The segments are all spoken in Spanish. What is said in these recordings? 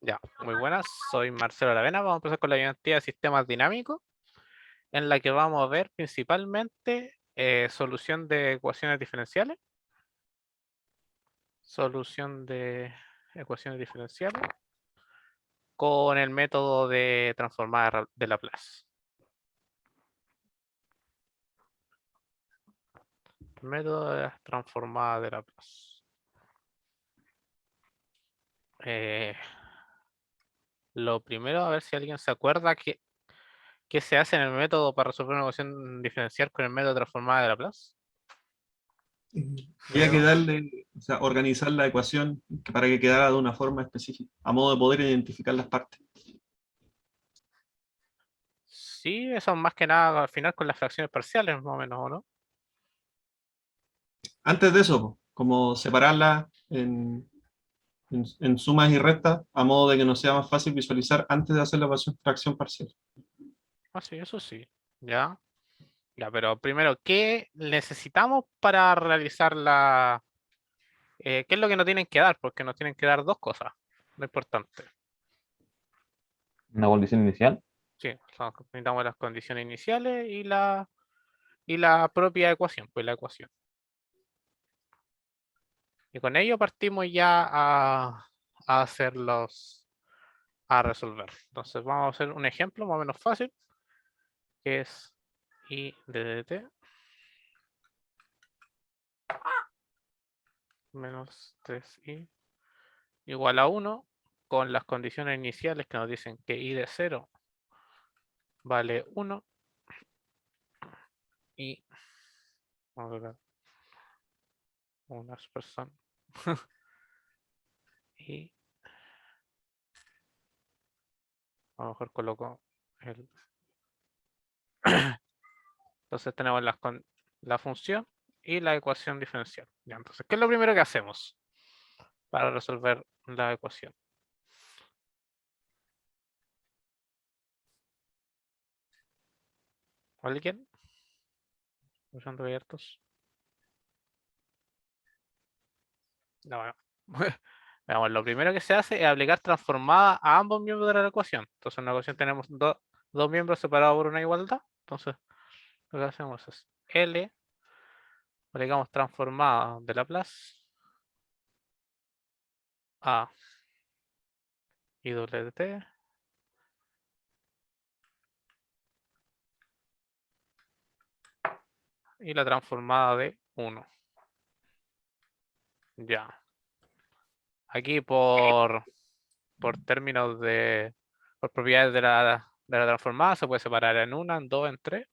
Ya, muy buenas, soy Marcelo Aravena. Vamos a empezar con la identidad de sistemas dinámicos, en la que vamos a ver principalmente solución de ecuaciones diferenciales, solución de ecuaciones diferenciales con el método de transformada de Laplace. El método de transformada de Laplace. Eh, lo primero, a ver si alguien se acuerda qué se hace en el método para resolver una ecuación diferencial con el método de transformada de Laplace. Había que Pregunta. darle, o sea, organizar la ecuación para que quedara de una forma específica, a modo de poder identificar las partes. Sí, eso más que nada al final con las fracciones parciales, más o menos, ¿o no? Antes de eso, po, como separarla en sumas y restas, a modo de que nos sea más fácil visualizar antes de hacer la fracción parcial. Ah, sí, eso sí. Ya. Ya, pero primero, ¿qué necesitamos para realizar ¿qué es lo que nos tienen que dar? Porque nos tienen que dar dos cosas. Lo importante. Una condición inicial. Sí, necesitamos las condiciones iniciales y la propia ecuación, pues la ecuación. Y con ello partimos ya a hacerlos, a resolver. Entonces vamos a hacer un ejemplo más o menos fácil, que es I de dt menos 3i igual a 1 con las condiciones iniciales que nos dicen que i de 0 vale 1 y vamos a ver unas personas y a lo mejor coloco el entonces tenemos la función y la ecuación diferencial. Ya, entonces, ¿qué es lo primero que hacemos para resolver la ecuación? ¿Alguien? ¿Usando abiertos? No, bueno. Veamos, lo primero que se hace es aplicar transformada a ambos miembros de la ecuación. Entonces, en la ecuación tenemos dos miembros separados por una igualdad. Entonces, lo que hacemos es L, aplicamos transformada de Laplace a y doble de t y la transformada de 1. Ya. Aquí por términos por propiedades de la transformada se puede separar en una, en dos, en tres.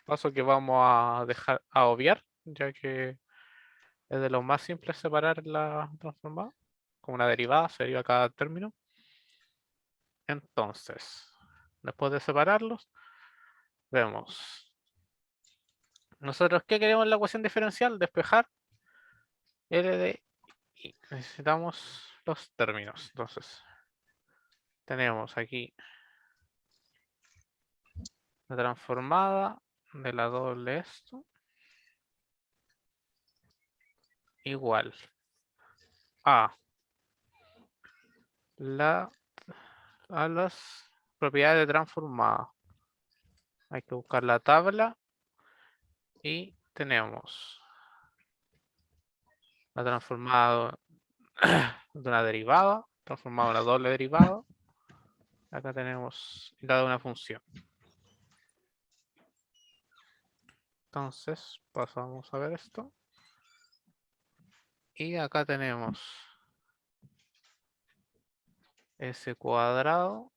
Paso que vamos a dejar a obviar, ya que es de lo más simple separar la transformada. Como una derivada, se deriva cada término. Entonces, después de separarlos, vemos. Nosotros, ¿qué queremos en la ecuación diferencial? Despejar L de I. Necesitamos los términos. Entonces, tenemos aquí la transformada de la doble esto igual a la a las propiedades de transformada. Hay que buscar la tabla y tenemos la transformada de una derivada, transformada en una doble derivada. Acá tenemos la de una función. Entonces pasamos a ver esto. Y acá tenemos s cuadrado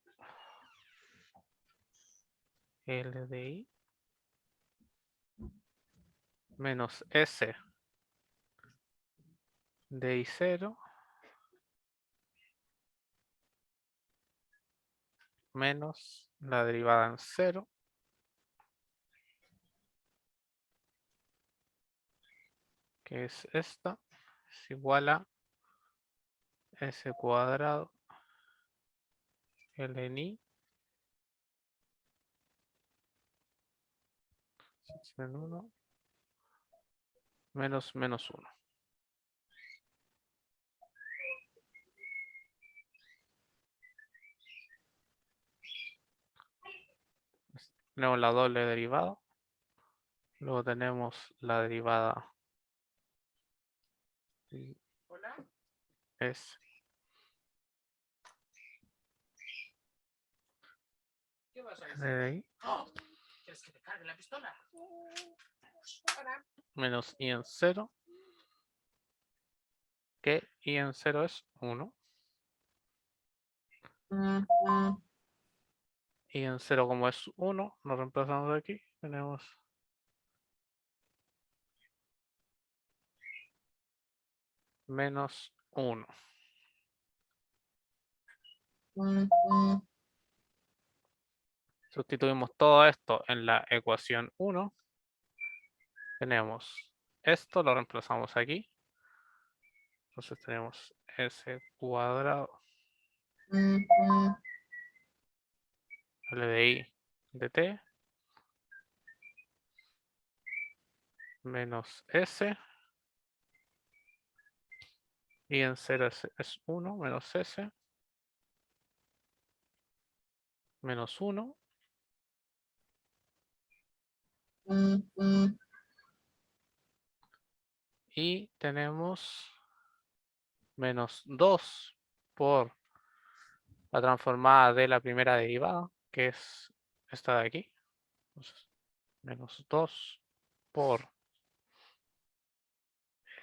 L de I menos S de I0 menos la derivada en 0, que es esta, es igual a S cuadrado L en I en 1 menos menos 1. Tenemos la doble derivada. Luego tenemos la derivada S. De ahí. Menos I en 0. Que I en 0 es 1. Y en 0 como es 1, lo reemplazamos de aquí. Tenemos menos 1. Sustituimos todo esto en la ecuación 1. Tenemos esto, lo reemplazamos aquí. Entonces tenemos S cuadrado L de I de T menos S. Y en 0 es 1 menos S menos 1. Y tenemos menos 2 por la transformada de la primera derivada, que es esta de aquí. Entonces, menos 2 por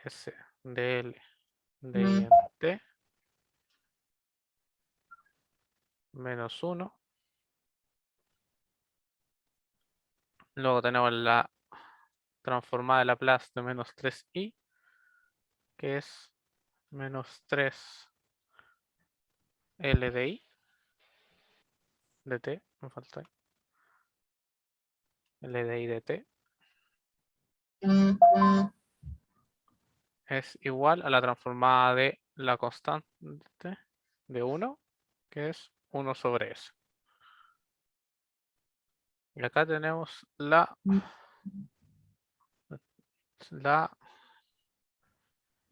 S de L de I en T menos 1. Luego tenemos la transformada de Laplace de menos 3i, que es menos 3 L de I de T, me falta ahí. L de I de T es igual a la transformada de la constante de 1, que es 1 sobre S. Y acá tenemos la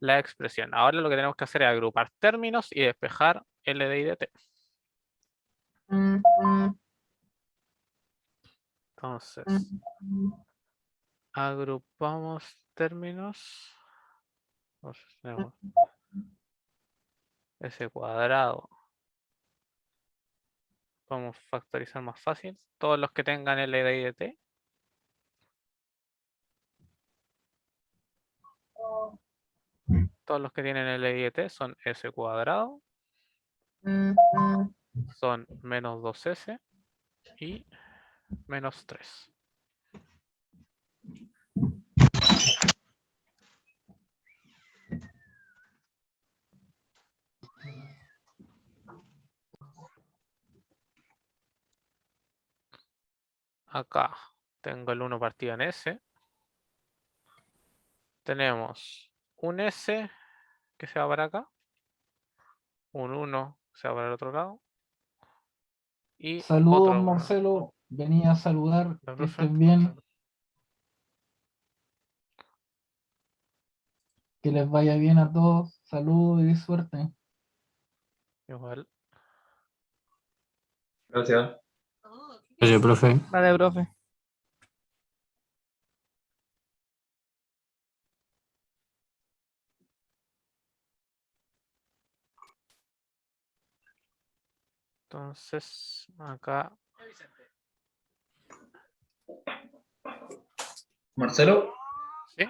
expresión. Ahora lo que tenemos que hacer es agrupar términos y despejar L de I de T. Entonces, agrupamos términos. Entonces tenemos S cuadrado. Vamos a factorizar más fácil. Todos los que tengan L de I de T. Todos los que tienen L de I de T son S cuadrado. Son menos 2S y menos 3. Acá tengo el 1 partido en S. Tenemos un S que se va para acá. Un 1 se va para el otro lado. Y Saludos, otro 1. Marcelo. Venía a saludar. ¿Ya, Que profe? estés bien. Que les vaya bien a todos. Saludos y suerte. Igual. Gracias. Oye, profe. Vale, profe. Entonces, acá. Marcelo, ¿Sí?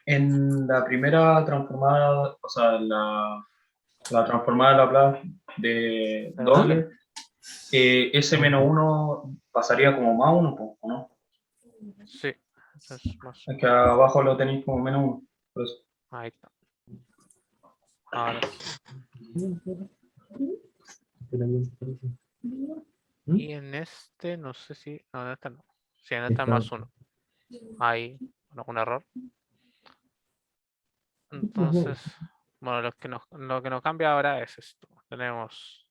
en la primera transformada, o sea, la transformada de Laplace de ¿De doble, ese menos 1 pasaría como más 1, ¿o no? Sí. Es más. Es que abajo lo tenéis como menos 1. Por eso. Ahí está. Ahora sí. Y en este, no sé si. No, en este no. Sí, en este es más 1. Ahí, bueno, un error. Entonces, bueno, lo que nos cambia ahora es esto. Tenemos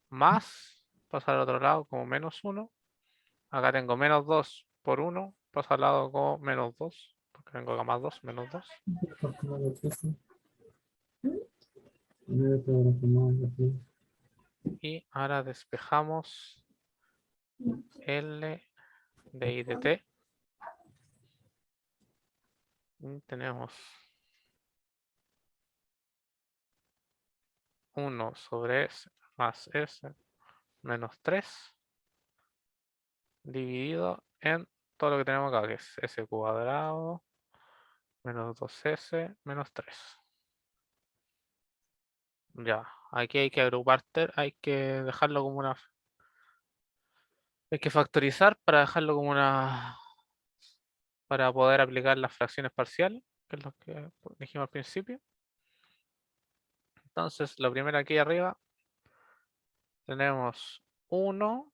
más, pasa al otro lado como menos 1. Acá tengo menos 2 por 1, pasa al lado como menos 2. Porque tengo acá más 2, menos 2. Y ahora despejamos L de I de T. Y tenemos 1 sobre S más S menos 3 dividido en todo lo que tenemos acá, que es S cuadrado menos 2S menos 3. Ya, aquí hay que agrupar, hay que dejarlo como una... Hay que factorizar para dejarlo como una... para poder aplicar las fracciones parciales, que es lo que dijimos al principio. Entonces, lo primero aquí arriba tenemos 1,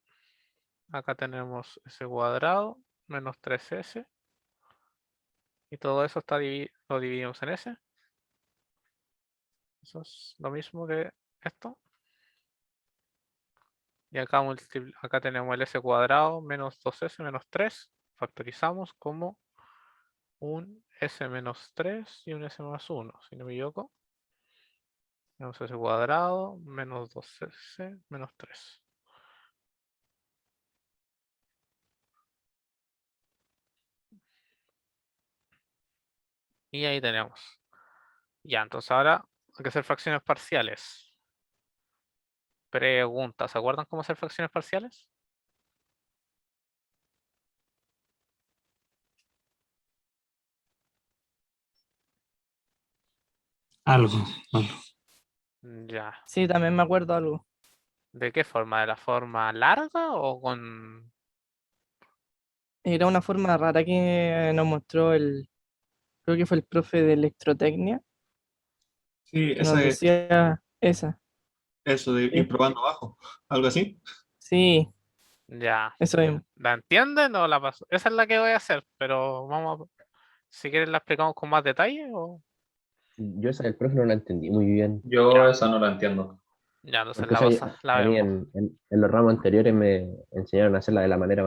acá tenemos S cuadrado menos 3S, y todo eso está lo dividimos en S. Eso es lo mismo que esto. Y acá, acá tenemos el S cuadrado menos 2S menos 3. Factorizamos como un S menos 3 y un S más 1, si no me equivoco. Tenemos S cuadrado menos 2S menos 3. Y ahí tenemos. Ya, entonces ahora hay que hacer fracciones parciales. Pregunta, ¿se acuerdan cómo hacer fracciones parciales? Algo, algo. Ya. Sí, también me acuerdo algo. ¿De qué forma? ¿De la forma larga o con...? Era una forma rara que nos mostró creo que fue el profe de electrotecnia, Sí, que nos decía esa. eso de Sí, ir probando abajo, algo así. sí, Ya. eso mismo. ¿La entienden o la paso? Esa es la que voy a hacer, pero vamos a... Si quieren la explicamos con más detalle o... Yo esa del profe no la entendí muy bien, Yo Ya, esa no la entiendo. ya, entonces porque la esa pasa, la a mí vemos. en los ramos anteriores me enseñaron a hacerla de la manera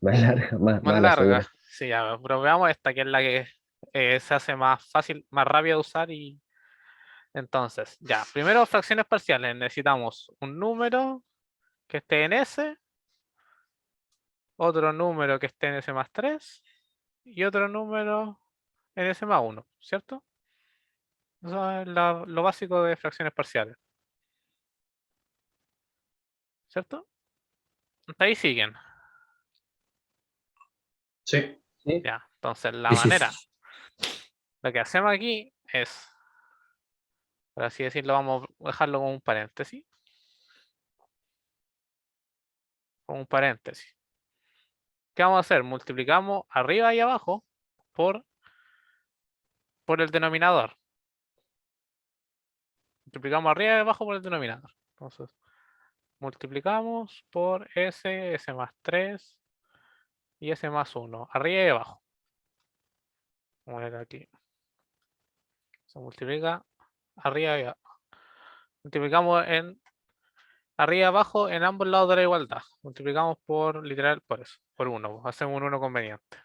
más larga, más Más a la larga. segura. Sí, ya, pero veamos esta que es la que se hace más fácil, más rápida de usar y... Entonces, ya, primero fracciones parciales. Necesitamos un número que esté en S, otro número que esté en S más 3 y otro número en S más 1, ¿cierto? Eso es lo básico de fracciones parciales, ¿cierto? Hasta ahí siguen. Sí. ¿Sí? Ya, entonces la Sí, sí, sí. manera, lo que hacemos aquí es, por así decirlo, vamos a dejarlo como un paréntesis. Como un paréntesis. ¿Qué vamos a hacer? Multiplicamos arriba y abajo por el denominador. Multiplicamos arriba y abajo por el denominador. Entonces, multiplicamos por S, S más 3 y S más 1. Arriba y abajo. Vamos a ver aquí. Se multiplica arriba y abajo. Multiplicamos en arriba y abajo en ambos lados de la igualdad. Multiplicamos por literal por eso. Por 1. Hacemos un 1 conveniente.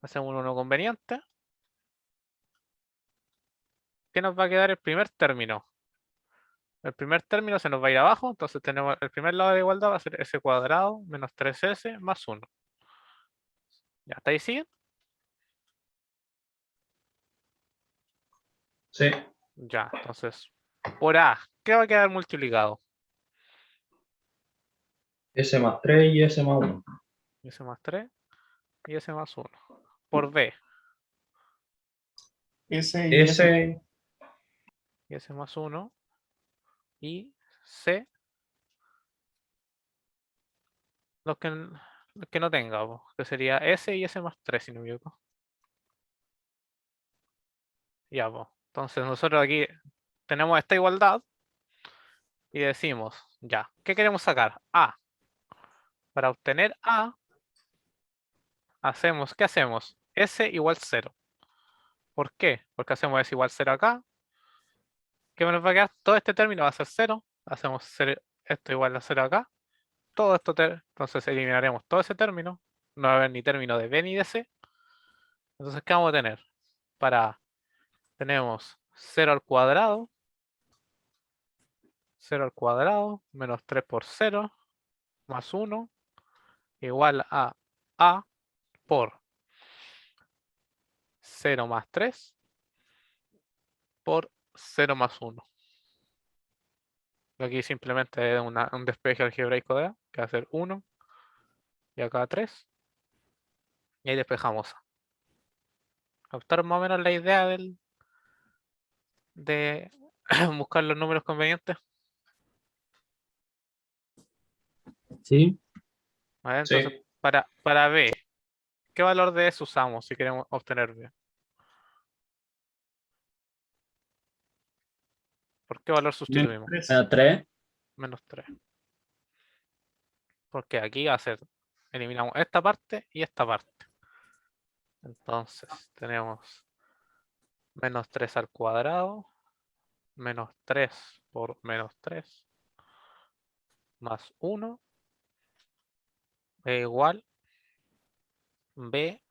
Hacemos un 1 conveniente. ¿Qué nos va a quedar el primer término? El primer término se nos va a ir abajo, entonces tenemos el primer lado de la igualdad va a ser S cuadrado menos 3S más 1. ¿Ya está ahí siguen? Sí. Ya, entonces, por A, ¿qué va a quedar multiplicado? S más 3 y S más 1. S más 3 y S más 1. Por B, Ese y ese. S, y S más 1. Y C, los que no tenga, po, que sería S y S más 3, si no me equivoco. Ya, pues. Entonces nosotros aquí tenemos esta igualdad y decimos, ya, ¿qué queremos sacar? A. Para obtener A, ¿qué hacemos? S igual 0. ¿Por qué? Porque hacemos S igual 0 acá. ¿Qué nos va a quedar? Todo este término va a ser 0. Hacemos esto igual a 0 acá. Todo esto, entonces eliminaremos todo ese término. No va a haber ni término de B ni de C. Entonces, ¿qué vamos a tener? Para A, tenemos 0 al cuadrado 0 al cuadrado menos 3 por 0 más 1 igual a por 0 más 3 por 0 más 1. Aquí simplemente es un despeje algebraico de A, que va a ser 1 y acá 3. Y ahí despejamos A. ¿Captaron más o menos la idea de buscar los números convenientes? ¿Sí? ¿Vale? Sí. Entonces, para B, ¿qué valor de S usamos si queremos obtener B? ¿Por qué valor sustituimos? -3. A 3. Menos 3. Porque aquí va a ser, eliminamos esta parte y esta parte. Entonces, tenemos menos 3 al cuadrado, menos 3 por menos 3, más 1, e igual B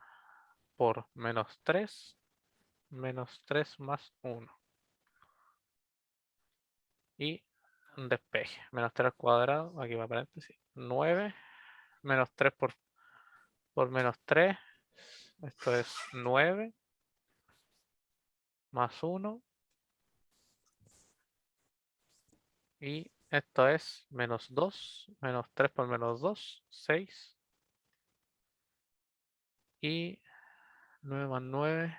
por menos 3 más 1. Y un despeje. Menos 3 al cuadrado, aquí va paréntesis, 9, menos 3 por menos 3, esto es 9, más 1, y esto es menos 2, menos 3 por menos 2, 6, y 9 más 9,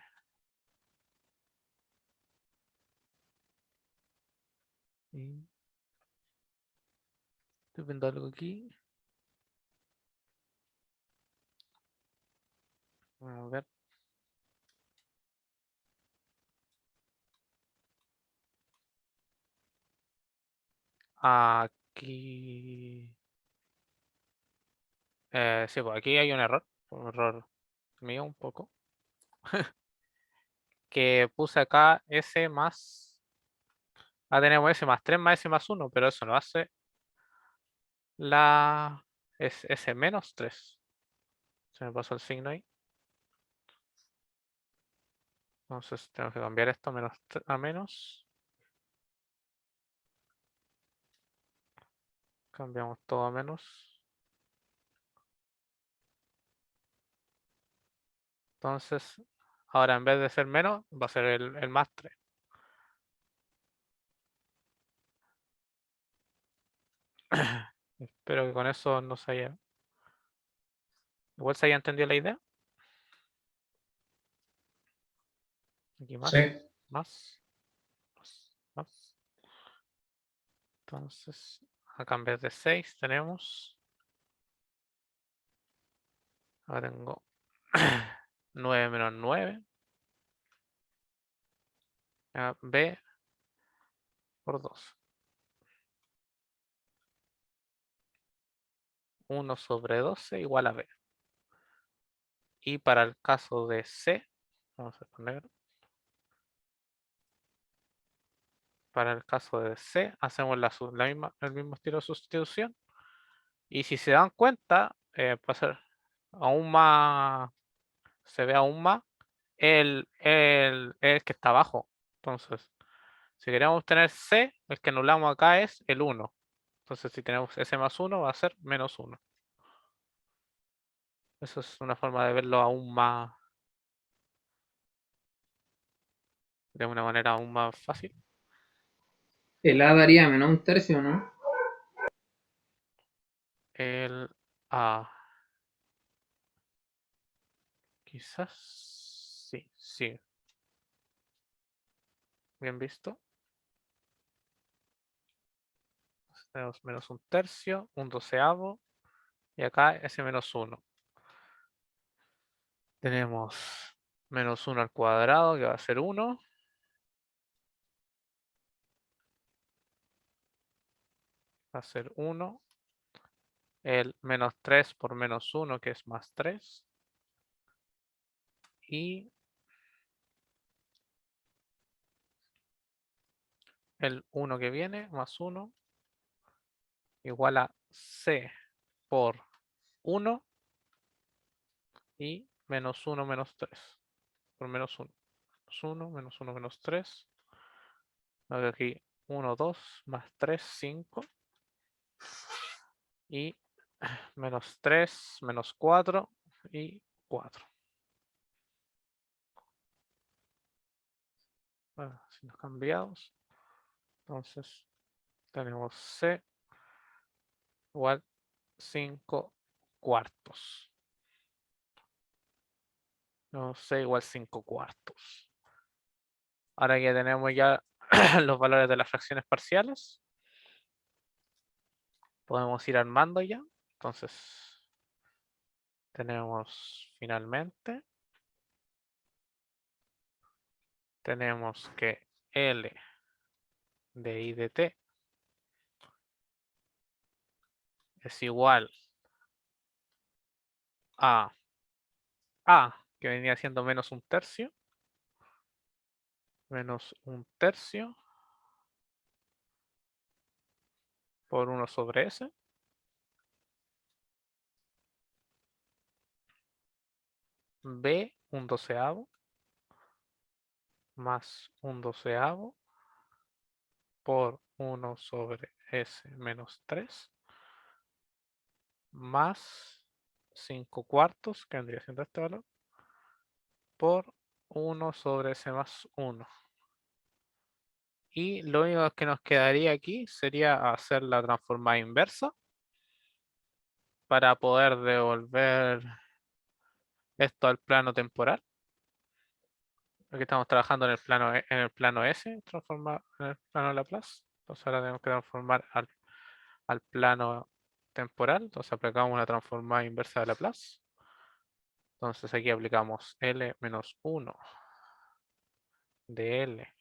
y estoy viendo algo aquí. A ver. Aquí. Sí, pues aquí hay un error. Un error mío un poco. Que puse acá S más. Tenemos S más 3 más S más 1, pero eso no hace S menos 3. Se me pasó el signo ahí. Entonces tengo que cambiar esto a menos. Cambiamos todo a menos. Entonces, ahora en vez de ser menos, va a ser el más 3. Espero que con eso no se haya. Igual se haya entendido la idea. Aquí más, Sí. más, más. Entonces, acá en vez de 6 tenemos. Ahora tengo 9 menos 9. B por 2. 1 sobre 12 igual a B. Y para el caso de C, vamos a poner negro. Para el caso de C, hacemos el mismo estilo de sustitución. Y si se dan cuenta, puede ser aún más, se ve aún más el que está abajo. Entonces, si queremos obtener C, el que anulamos acá es el 1. Entonces, si tenemos S más 1, va a ser menos 1. Eso es una forma de verlo aún más, de una manera aún más fácil. El A daría menos un tercio, ¿no? El A. Quizás sí, sí. Bien visto. Tenemos menos un tercio, un doceavo. Y acá S menos 1. Tenemos menos 1 al cuadrado, que va a ser 1. Va a ser 1. El menos 3 por menos 1, que es más 3. Y el 1 que viene, más 1, igual a C por 1 y menos 1 menos 3. Por menos 1. Menos 1, menos 1, menos 3. Aquí 1, 2, más 3, 5. Y menos 3, menos 4 y 4. Bueno, si nos cambiamos, entonces tenemos C igual 5 cuartos. No, C igual 5 cuartos. Ahora que tenemos ya los valores de las fracciones parciales, podemos ir armando ya. Entonces, tenemos finalmente, tenemos que L de I de T es igual a A, que venía siendo menos un tercio, por 1 sobre S, B, un doceavo, más un doceavo, por 1 sobre S menos 3, más 5 cuartos, que vendría siendo este valor, por 1 sobre S más 1. Y lo único que nos quedaría aquí sería hacer la transformada inversa para poder devolver esto al plano temporal. Aquí estamos trabajando en el plano S, transformar en el plano Laplace. Entonces ahora tenemos que transformar al plano temporal. Entonces aplicamos una transformada inversa de Laplace. Entonces aquí aplicamos L menos 1 de L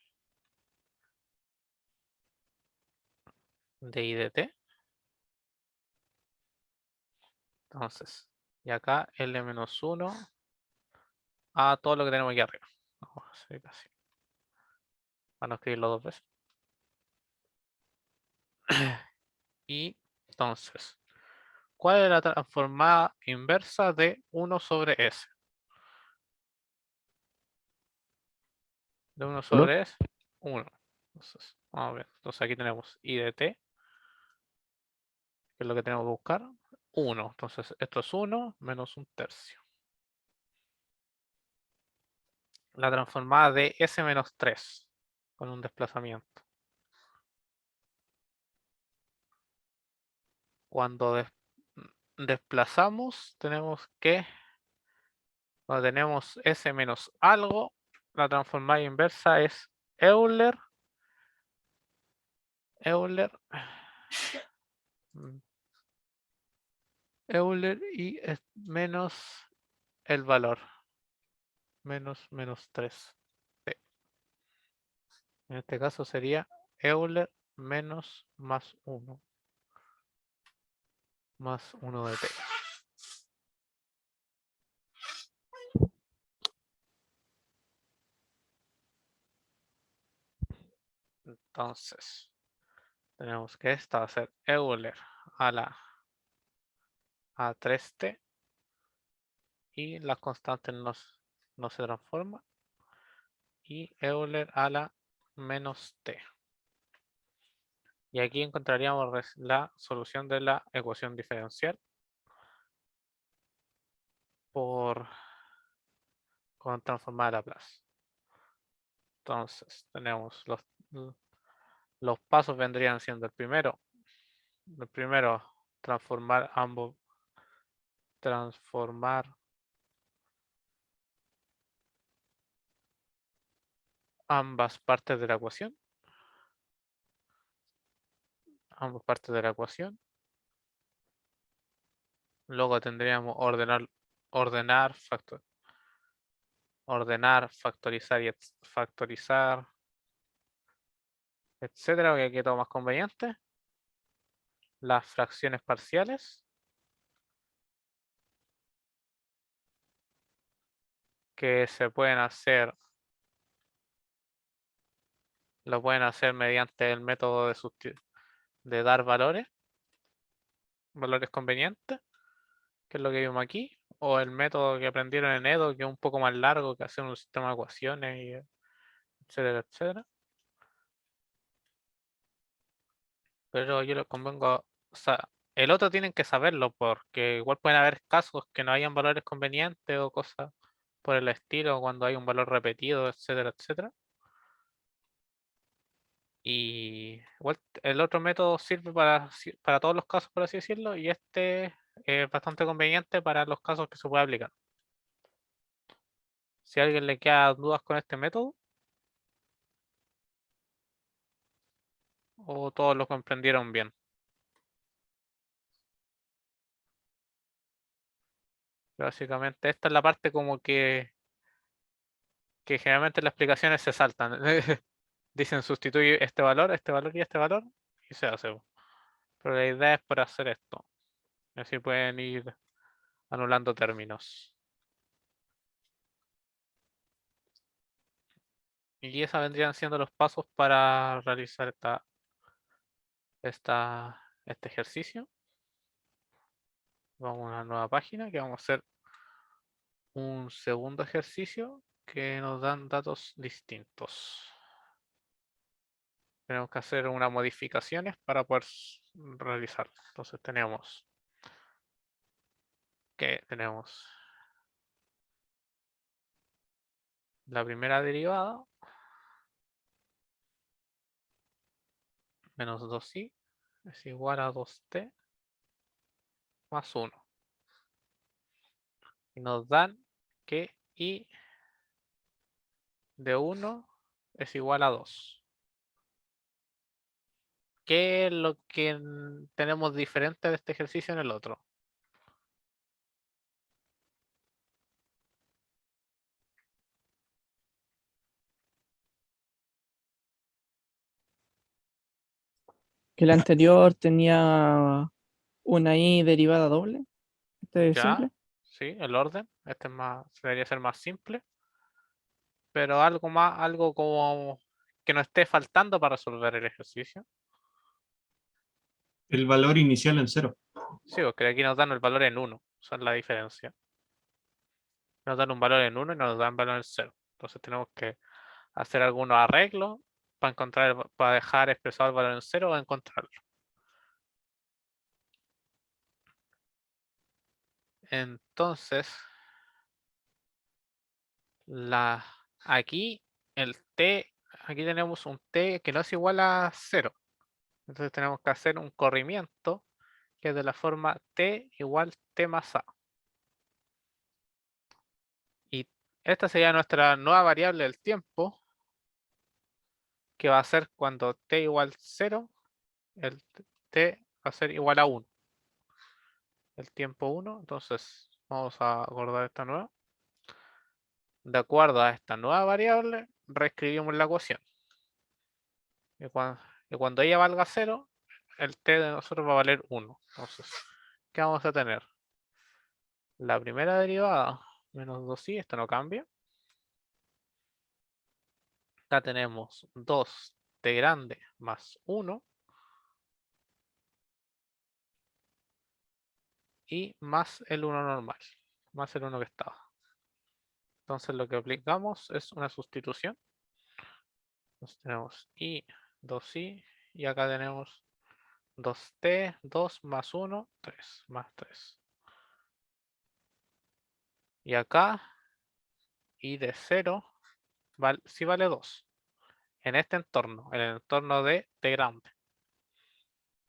de I de T. Entonces, y acá L menos 1 a todo lo que tenemos aquí arriba. Vamos a hacer así. Para no escribirlo dos veces. Y entonces, ¿cuál es la transformada inversa de 1 sobre S? De 1 sobre S, 1. Entonces, vamos a ver. Entonces aquí tenemos I de T, que es lo que tenemos que buscar. 1. Entonces, esto es 1 menos un tercio. La transformada de S menos 3 con un desplazamiento. Cuando desplazamos, tenemos que, cuando tenemos S menos algo, la transformada inversa es Euler y es menos el valor, menos 3. En este caso sería Euler menos más 1 de T. Entonces, tenemos que esta va a ser Euler a la A3T y las constantes no se transforman. Y Euler a la menos T. Y aquí encontraríamos la solución de la ecuación diferencial con transformada de Laplace. Entonces, tenemos los pasos vendrían siendo el primero, transformar ambas partes de la ecuación. Luego tendríamos ordenar, factorizar y factorizar, etcétera, que aquí todo más conveniente. Las fracciones parciales, que se pueden hacer, lo pueden hacer mediante el método de dar valores convenientes, que es lo que vimos aquí, o el método que aprendieron en Edo, que es un poco más largo, que hacer un sistema de ecuaciones, y etcétera, etcétera. Pero yo les convengo, o sea, el otro tienen que saberlo porque igual pueden haber casos que no hayan valores convenientes o cosas por el estilo cuando hay un valor repetido, etcétera, etcétera. Y igual el otro método sirve para todos los casos, por así decirlo, y este es bastante conveniente para los casos que se puede aplicar. Si a alguien le queda dudas con este método, o todos lo comprendieron bien. Básicamente esta es la parte como que generalmente las explicaciones se saltan. Dicen sustituye este valor y este valor y se hace. Pero la idea es por hacer esto. Así pueden ir anulando términos. Y esos vendrían siendo los pasos para realizar este ejercicio. Vamos a una nueva página que vamos a hacer un segundo ejercicio que nos dan datos distintos. Tenemos que hacer unas modificaciones para poder realizarlo. Entonces tenemos la primera derivada menos 2i es igual a 2t más 1. Y nos dan que i de 1 es igual a 2. ¿Qué es lo que tenemos diferente de este ejercicio en el otro? Que el anterior tenía una i derivada doble. Este es Ya, simple. sí, el orden. Este es más, debería ser más simple. Pero algo como que no esté faltando para resolver el ejercicio. El valor inicial en 0. Sí, porque aquí nos dan el valor en 1. Esa es la diferencia. Nos dan un valor en 1 y nos dan valor en 0. Entonces tenemos que hacer algunos arreglos para dejar expresado el valor en 0 o encontrarlo. Entonces, aquí el t, aquí tenemos un t que no es igual a 0. Entonces tenemos que hacer un corrimiento que es de la forma t igual t más a. Y esta sería nuestra nueva variable del tiempo, que va a ser cuando t igual 0, el t va a ser igual a 1. El tiempo 1, entonces vamos a acordar esta nueva. De acuerdo a esta nueva variable, reescribimos la ecuación. Y cuando ella valga 0, el t de nosotros va a valer 1. Entonces, ¿qué vamos a tener? La primera derivada, menos 2i, esto no cambia. Acá tenemos 2t grande más 1. Y más el 1 normal, más el 1 que estaba. Entonces lo que aplicamos es una sustitución. Entonces tenemos i, 2i, y acá tenemos 2t, 2 más 1, 3, más 3. Y acá i de 0 sí vale 2. En este entorno, en el entorno de t grande.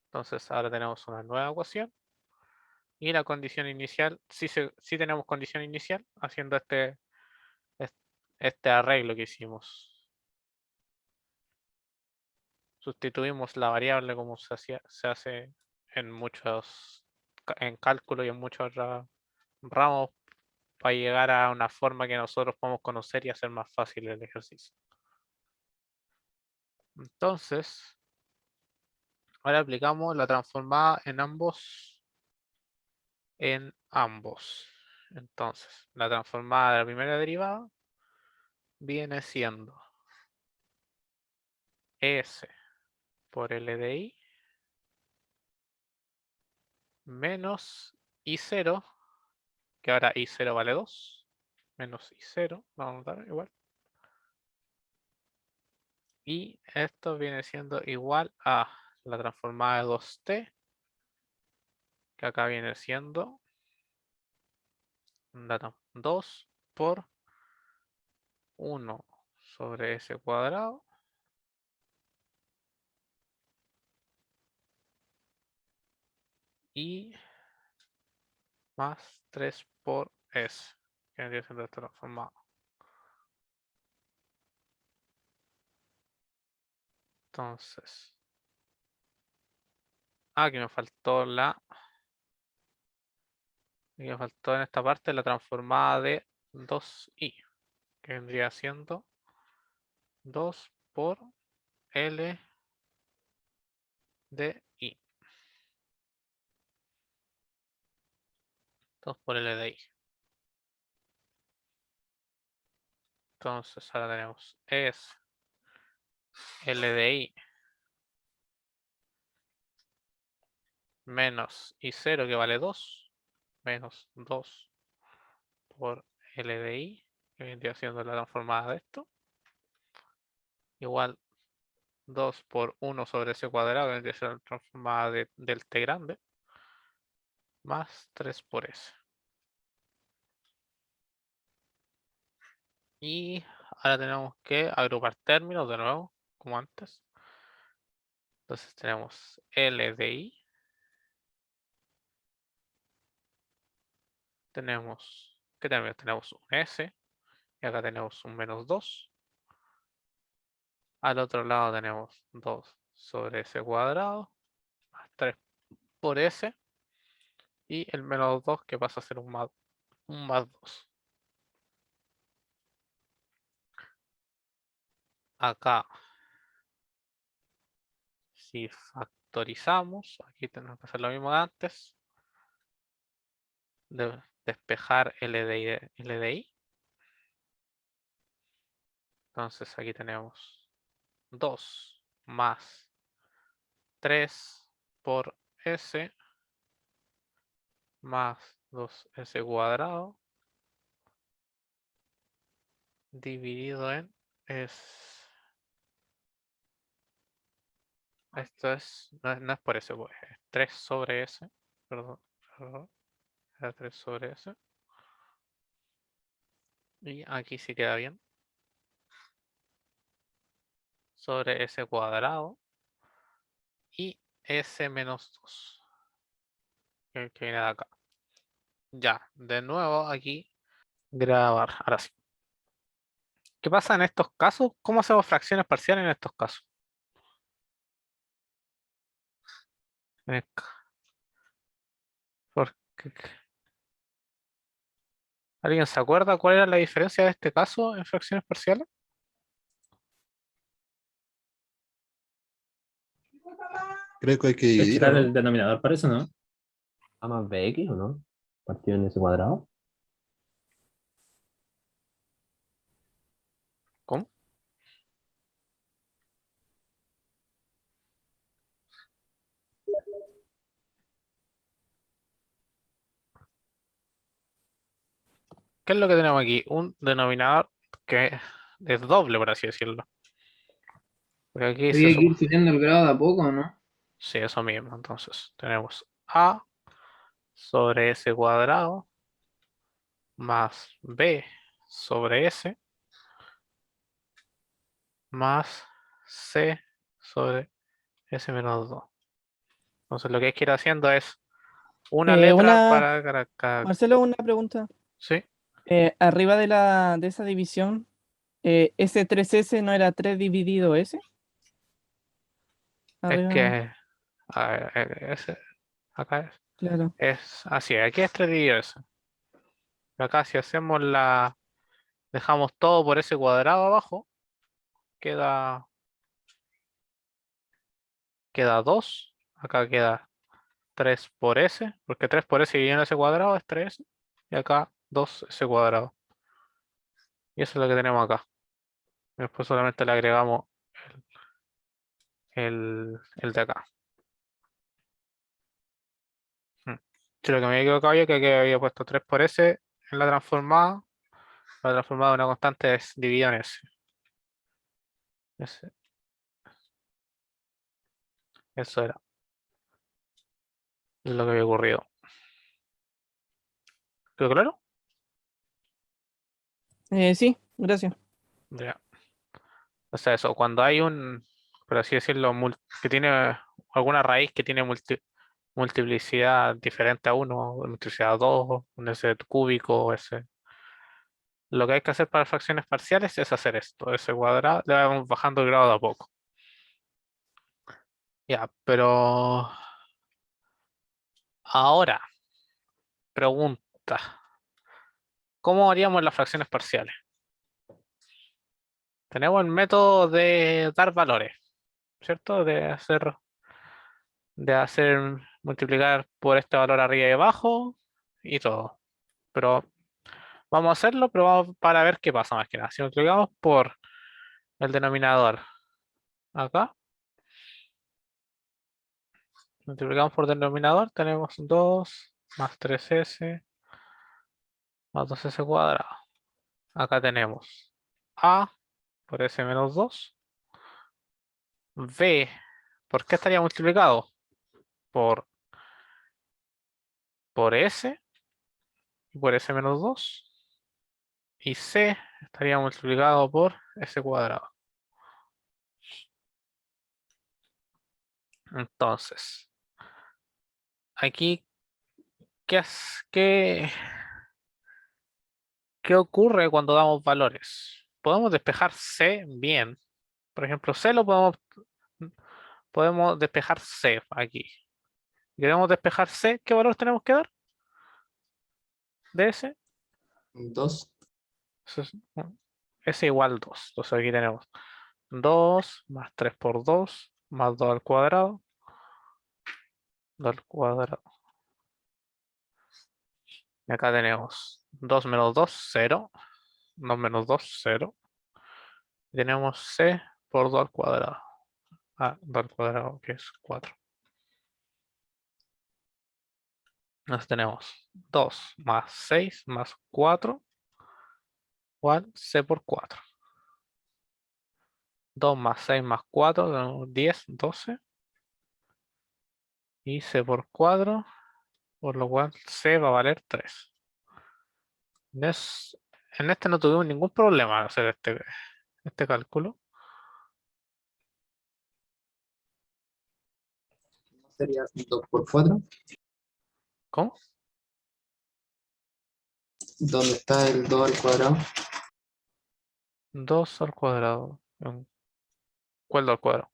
Entonces ahora tenemos una nueva ecuación. Y la condición inicial, sí tenemos condición inicial haciendo este arreglo que hicimos. Sustituimos la variable como se hace en cálculo y en muchos otros ramos para llegar a una forma que nosotros podemos conocer y hacer más fácil el ejercicio. Entonces, ahora aplicamos la transformada en ambos. Entonces, la transformada de la primera derivada viene siendo S por L de I menos I0, que ahora I0 vale 2, menos I0, vamos a dar igual. Y esto viene siendo igual a la transformada de 2t, que acá viene siendo 2 por 1 sobre s cuadrado y más 3 por s, que vendría siendo esta transformada. Entonces, aquí me faltó en esta parte la transformada de 2i, que vendría siendo 2 por L de I. 2 por L de I. Entonces ahora tenemos es L de I menos I0 que vale 2, menos 2 por L de I, que vendría siendo la transformada de esto, igual 2 por 1 sobre S cuadrado, que vendría siendo la transformada del T grande, más 3 por S. Y ahora tenemos que agrupar términos de nuevo, como antes. Entonces tenemos L de I. Tenemos, ¿qué términos? Tenemos un S. Y acá tenemos un menos 2. Al otro lado tenemos 2 sobre S cuadrado. Más 3 por S. Y el menos 2 que pasa a ser un más 2. Acá, si factorizamos, aquí tenemos que hacer lo mismo de antes. De despejar L de I. Entonces aquí tenemos 2 más 3 por S más 2S cuadrado dividido en esto es, no es por S, pues, es 3 sobre S, perdón, era 3 sobre S. Y aquí sí queda bien. Sobre S cuadrado y S menos 2, que viene de acá. Ya, de nuevo aquí, grabar, ahora sí. ¿Qué pasa en estos casos? ¿Cómo hacemos fracciones parciales en estos casos? En el porque, ¿alguien se acuerda cuál era la diferencia de este caso en fracciones parciales? Creo que hay que Es dividir, ¿o quitar no? el denominador, parece, ¿no? ¿A más bx o no? Partido en ese cuadrado. ¿Cómo? ¿Qué es lo que tenemos aquí? Un denominador que es doble, por así decirlo. Porque aquí Había que ir subiendo el grado de a poco, ¿no? sí, eso mismo. Entonces tenemos a sobre s cuadrado más b sobre s más c sobre s menos 2. Entonces lo que hay que ir haciendo es una letra para cada. Marcelo, una pregunta. Sí, Arriba de esa división, ese 3S no era 3 dividido S. es Arriba, que a ver, acá claro. es así, aquí es 3 dividido s. Acá si hacemos dejamos todo por ese cuadrado abajo, queda 2. Acá queda 3 por s, porque 3 por s dividido en ese cuadrado es 3. Y acá 2s cuadrado. Y eso es lo que tenemos acá. Después solamente le agregamos el de acá. Si lo que me había equivocado yo, que aquí había puesto 3 por s en la transformada. La transformada de una constante es dividida en s. Eso era lo que había ocurrido. ¿Quedó claro? Sí, gracias. Ya. O sea, eso, cuando hay por así decirlo, que tiene alguna raíz que tiene multiplicidad diferente a 1, multiplicidad a 2, un S cúbico, S. Lo que hay que hacer para fracciones parciales es hacer esto, S cuadrado, le vamos bajando el grado de a poco. Ya, pero ahora, pregunta, ¿cómo haríamos las fracciones parciales? Tenemos el método de dar valores, ¿cierto? De hacer multiplicar por este valor arriba y abajo y todo. Pero vamos a hacerlo, pero vamos para ver qué pasa más que nada. Si multiplicamos por el denominador acá, multiplicamos por denominador, tenemos 2 más 3s más 2s cuadrado. Acá tenemos a por s menos 2, b, ¿por qué estaría multiplicado? Por s y por s menos 2, y c estaría multiplicado por s cuadrado. Entonces, aquí, ¿qué ocurre cuando damos valores? Podemos despejar C bien. Por ejemplo, C podemos despejar C aquí. Queremos despejar C, ¿qué valor tenemos que dar? De S. 2. S igual 2. Entonces aquí tenemos 2 más 3 por 2 más 2 al cuadrado. 2 al cuadrado. Y acá tenemos 2 menos 2, 0. 2 menos 2, 0. Y tenemos C por 2 al cuadrado. 2 al cuadrado, que es 4. Entonces tenemos 2 más 6 más 4 igual C por 4. 2 más 6 más 4, tenemos 10, 12. Y C por 4, por lo cual C va a valer 3. En este no tuvimos ningún problema al hacer este cálculo. Sería 2 por 4. ¿Cómo? ¿Dónde está el 2 al cuadrado? 2 al cuadrado. ¿Cuál 2 al cuadrado?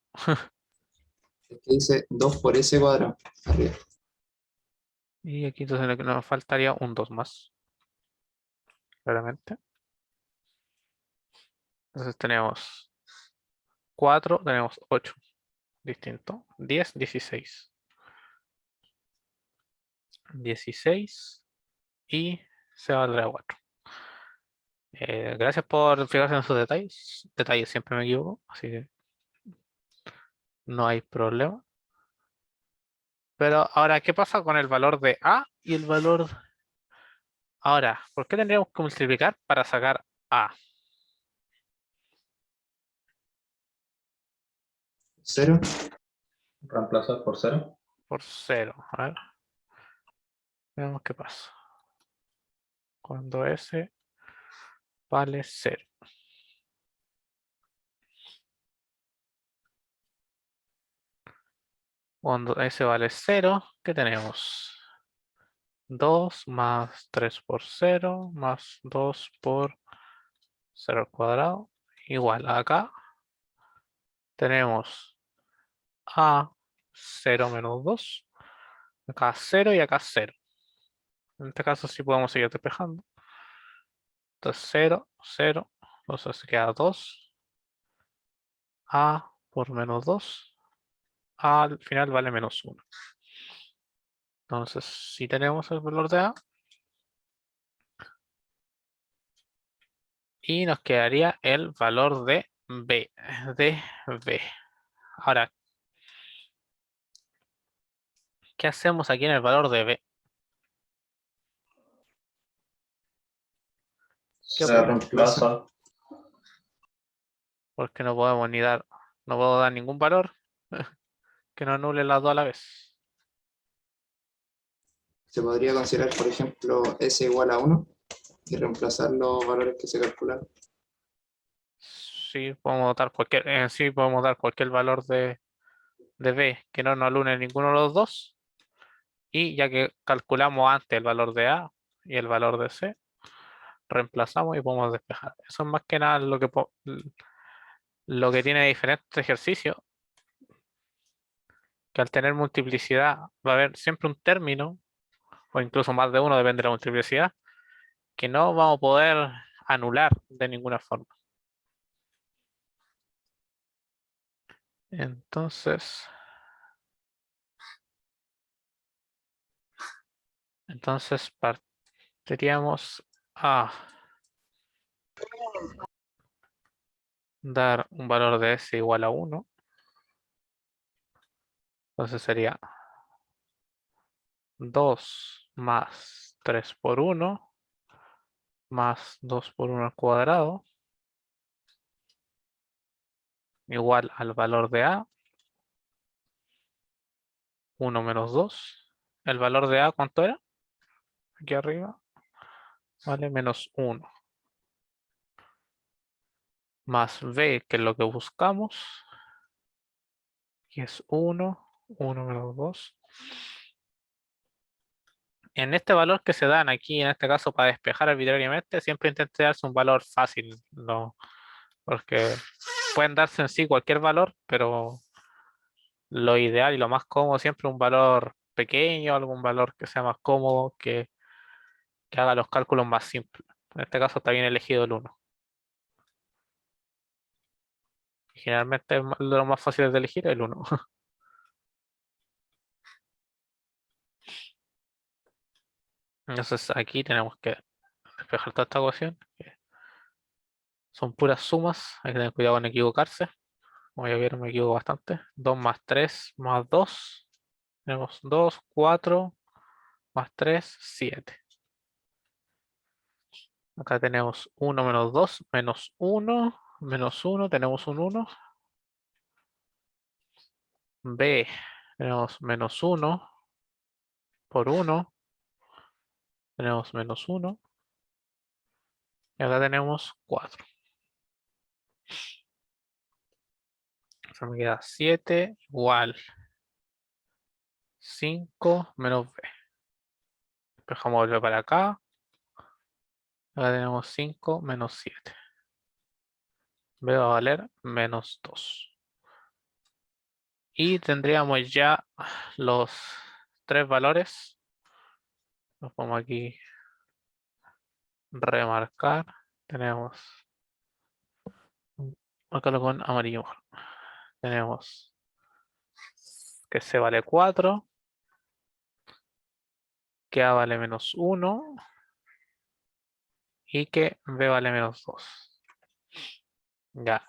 Es que dice 2 por s cuadrado. Arriba. Y aquí entonces nos faltaría un 2 más. Claramente. Entonces tenemos 4, tenemos 8. Distinto. 10, 16. 16 y se valdrá 4. Gracias por fijarse en sus detalles. Detalles siempre me equivoco, así que no hay problema. Pero ahora, ¿qué pasa con el valor de A y el valor? Ahora, ¿por qué tendríamos que multiplicar para sacar A? 0. Reemplazar por 0. Por 0. A ver. Veamos qué pasa. Cuando S vale 0. Cuando S vale 0, ¿qué tenemos? 2 más 3 por 0 más 2 por 0 al cuadrado. Igual acá tenemos a 0 menos 2. Acá 0 y acá 0. En este caso sí podemos seguir despejando. Entonces 0, 0. Entonces se queda 2. A por menos 2. A al final vale menos 1. Entonces si tenemos el valor de A. Y nos quedaría el valor de B. Ahora, ¿qué hacemos aquí en el valor de B? ¿Qué Se ocurre? reemplaza. Porque no podemos no puedo dar ningún valor. que no anule las dos a la vez. Se podría considerar, por ejemplo, S igual a 1 y reemplazar los valores que se calcularon. Sí, podemos dar cualquier valor de B que no nos anule ninguno de los dos. Y ya que calculamos antes el valor de A y el valor de C, reemplazamos y podemos despejar. Eso es más que nada lo que tiene diferente este ejercicio, que al tener multiplicidad va a haber siempre un término, o incluso más de uno, depende de la multiplicidad, que no vamos a poder anular de ninguna forma. Entonces partiríamos a dar un valor de S igual a 1. Entonces sería 2 más 3 por 1 más 2 por 1 al cuadrado igual al valor de A, 1 menos 2. ¿El valor de A cuánto era? Aquí arriba, vale, menos 1. Más B, que es lo que buscamos, que es 1 menos 2. En este valor que se dan aquí, en este caso para despejar arbitrariamente, siempre intente darse un valor fácil, ¿no? Porque pueden darse en sí cualquier valor, pero lo ideal y lo más cómodo siempre un valor pequeño, algún valor que sea más cómodo, que haga los cálculos más simples. En este caso está bien elegido el 1. Generalmente es de lo más fácil de elegir el 1. Entonces aquí tenemos que despejar toda esta ecuación, que son puras sumas, hay que tener cuidado con equivocarse. Voy a ver, me equivoco bastante. 2 más 3 más 2. Tenemos 2, 4 más 3, 7. Acá tenemos 1 menos 2 menos 1 menos 1. Tenemos un 1. B, tenemos menos 1 por 1. Tenemos menos 1. Y acá tenemos 4. Eso me queda 7 igual 5 menos B. Despejamos B para acá. Acá tenemos 5 menos 7. B va a valer menos 2. Y tendríamos ya los tres valores. Los pongo aquí remarcar. Tenemos, marcarlo con amarillo mejor. Tenemos que C vale 4, que A vale menos 1 y que B vale menos 2. Ya,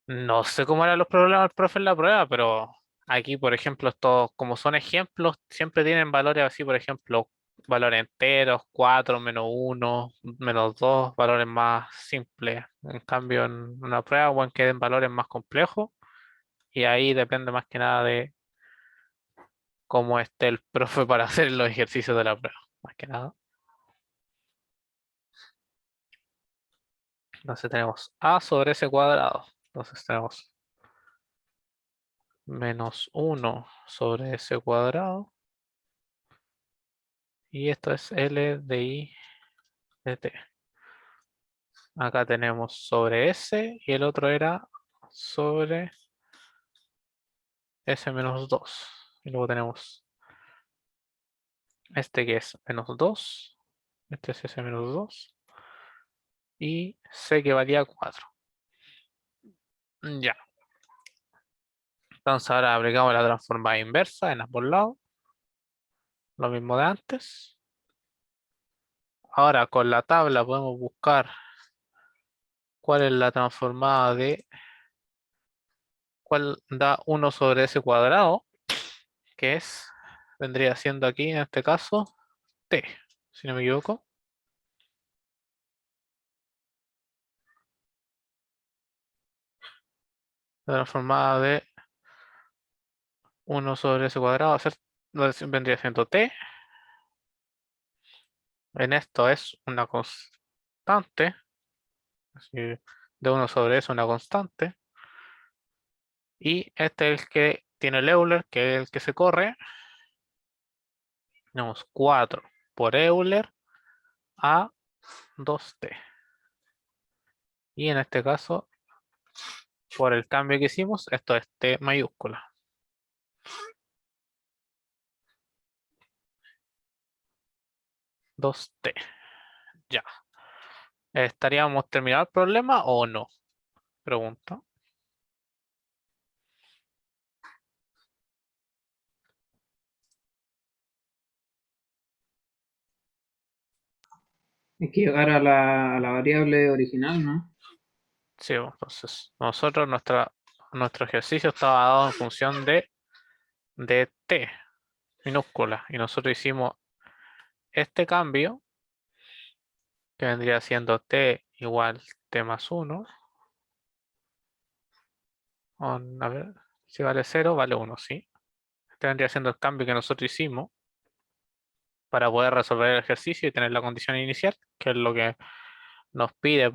no sé cómo eran los problemas del profe en la prueba, pero aquí, por ejemplo, estos, como son ejemplos, siempre tienen valores así, por ejemplo, valores enteros, 4, menos 1, menos 2, valores más simples. En cambio, en una prueba pueden queden valores más complejos y ahí depende más que nada de cómo esté el profe para hacer los ejercicios de la prueba, más que nada. Entonces tenemos A sobre S cuadrado. Entonces tenemos menos 1 sobre S cuadrado. Y esto es L de I de T. Acá tenemos sobre S y el otro era sobre S menos 2. Y luego tenemos este que es menos 2. Este es S menos 2. Y C que valía 4. Ya. Entonces ahora aplicamos la transformada inversa en ambos lados. Lo mismo de antes. Ahora con la tabla podemos buscar cuál es la transformada de cuál da 1 sobre S cuadrado, que es, vendría siendo aquí en este caso T, si no me equivoco. La transformada de 1 sobre s cuadrado vendría siendo t. En esto es una constante. Así, de 1 sobre s una constante. Y este es el que tiene el Euler, que es el que se corre. Tenemos 4 por Euler a 2t. Y en este caso, por el cambio que hicimos, esto es t mayúscula. Dos t. Ya. ¿Estaríamos terminado el problema o no? Pregunta. Hay que llegar a la variable original, ¿no? Sí, entonces nosotros nuestro ejercicio estaba dado en función de t minúscula. Y nosotros hicimos este cambio, que vendría siendo t igual t más 1. A ver, si vale 0, vale 1, ¿sí? Este vendría siendo el cambio que nosotros hicimos para poder resolver el ejercicio y tener la condición inicial, que es lo que nos pide,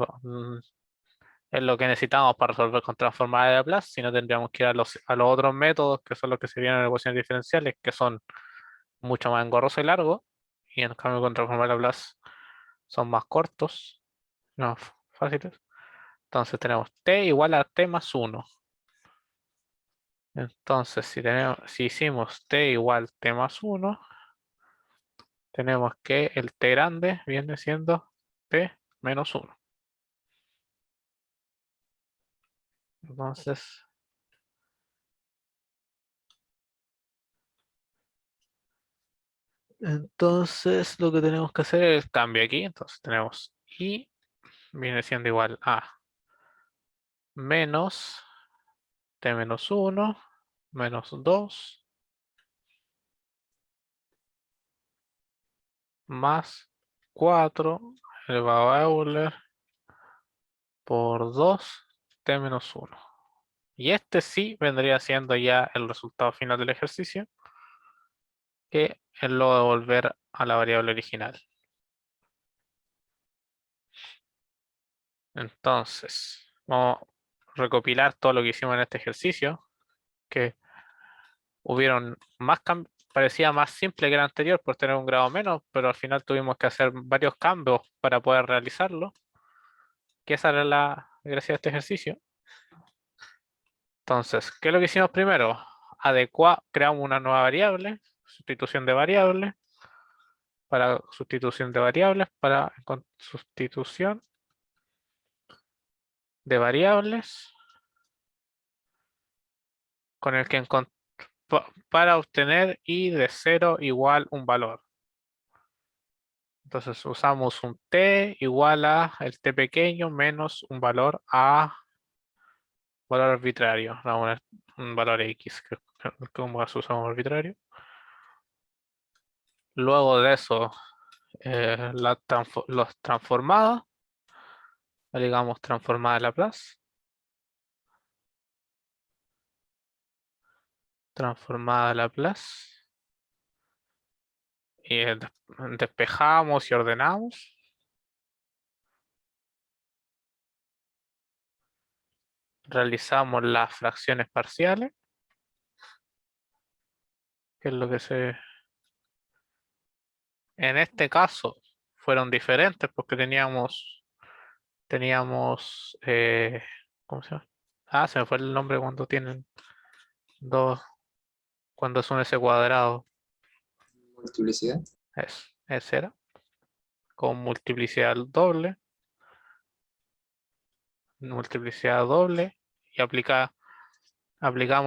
es lo que necesitamos para resolver con transformada de Laplace. Si no, tendríamos que ir a los otros métodos, que son los que se vienen en ecuaciones diferenciales, que son mucho más engorrosos y largos, y en cambio con transformada de Laplace son más cortos, no fáciles. Entonces tenemos t igual a t más 1. Entonces, si hicimos t igual t más 1, tenemos que el t grande viene siendo t menos 1. Entonces lo que tenemos que hacer es el cambio aquí. Entonces tenemos i viene siendo igual a menos t menos 1 menos 2 más 4 elevado a Euler por 2 t menos 1. Y este sí vendría siendo ya el resultado final del ejercicio, que es lo de volver a la variable original. Entonces, vamos a recopilar todo lo que hicimos en este ejercicio, que hubieron más cambios, parecía más simple que el anterior por tener un grado menos, pero al final tuvimos que hacer varios cambios para poder realizarlo, que esa era la gracia de este ejercicio. Entonces, ¿qué es lo que hicimos primero? Creamos una nueva variable, sustitución de variables, para sustitución de variables, para sustitución de variables, con el que para obtener i de 0 igual un valor. Entonces usamos un t igual a el t pequeño menos un valor valor arbitrario, no, un valor x, que como usamos arbitrario. Luego de eso, los transformados, digamos transformada de Laplace. Transformada de Laplace. Y despejamos y ordenamos. Realizamos las fracciones parciales, que es lo que en este caso fueron diferentes porque teníamos ¿cómo se llama? Ah, se me fue el nombre cuando tienen dos, cuando es un s cuadrado. Multiplicidad. Ese era. Con multiplicidad doble. Multiplicidad doble. Y aplicamos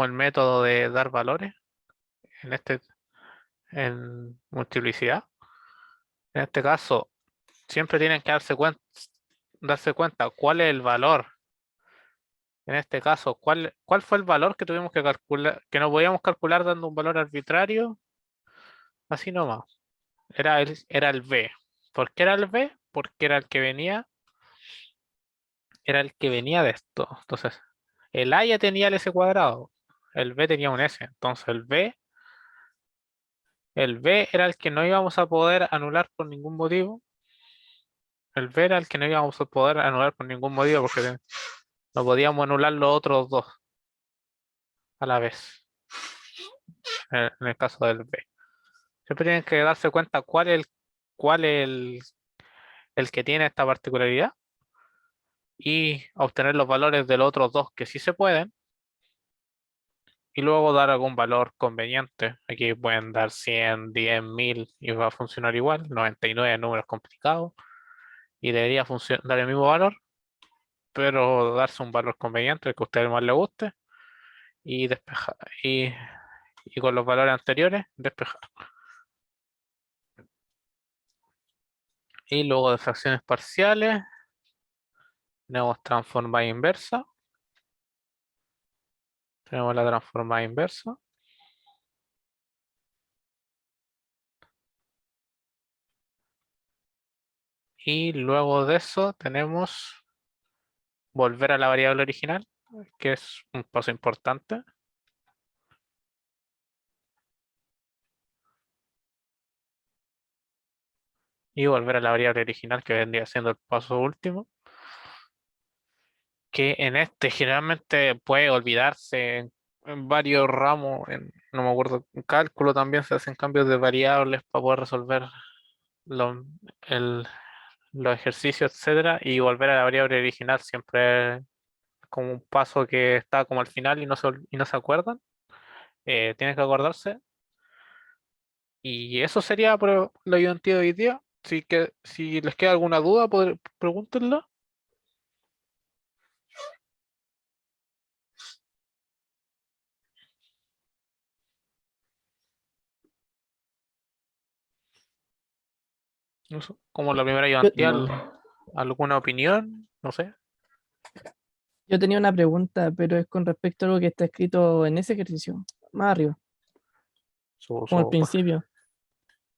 el método de dar valores en multiplicidad. En este caso, siempre tienen que darse cuenta cuál es el valor. En este caso, ¿cuál fue el valor que tuvimos que calcular, que no podíamos calcular dando un valor arbitrario? Así nomás. Era el b. ¿Por qué era el b? Porque era el que venía de esto. Entonces, el a ya tenía el s cuadrado. el B tenía un S. Entonces el B era el que no íbamos a poder anular por ningún motivo. El B era el que no íbamos a poder anular por ningún motivo porque no podíamos anular los otros dos a la vez. En el caso del B. Siempre tienen que darse cuenta cuál es el que tiene esta particularidad y obtener los valores de los otros dos que sí se pueden y luego dar algún valor conveniente. Aquí pueden dar 100, 10, 1000 y va a funcionar igual. 99 números complicados y debería dar el mismo valor, pero darse un valor conveniente, el que a usted más le guste y despejar. Y con los valores anteriores, despejar. Y luego de fracciones parciales, tenemos transformada inversa. Tenemos la transformada inversa. Y luego de eso tenemos volver a la variable original, que es un paso importante. Y volver a la variable original, que vendría siendo el paso último. Que en este generalmente puede olvidarse en varios ramos, no me acuerdo, en cálculo también se hacen cambios de variables para poder resolver los, los ejercicios, etcétera, y volver a la variable original siempre es como un paso que está como al final y no se acuerdan. Tienen que acordarse. Y eso sería por la identidad de hoy día. Así que si les queda alguna duda, pregúntenla. No sé, como la primera ayudantía, ¿alguna opinión? No sé. Yo tenía una pregunta, pero es con respecto a algo que está escrito en ese ejercicio, más arriba, como al principio.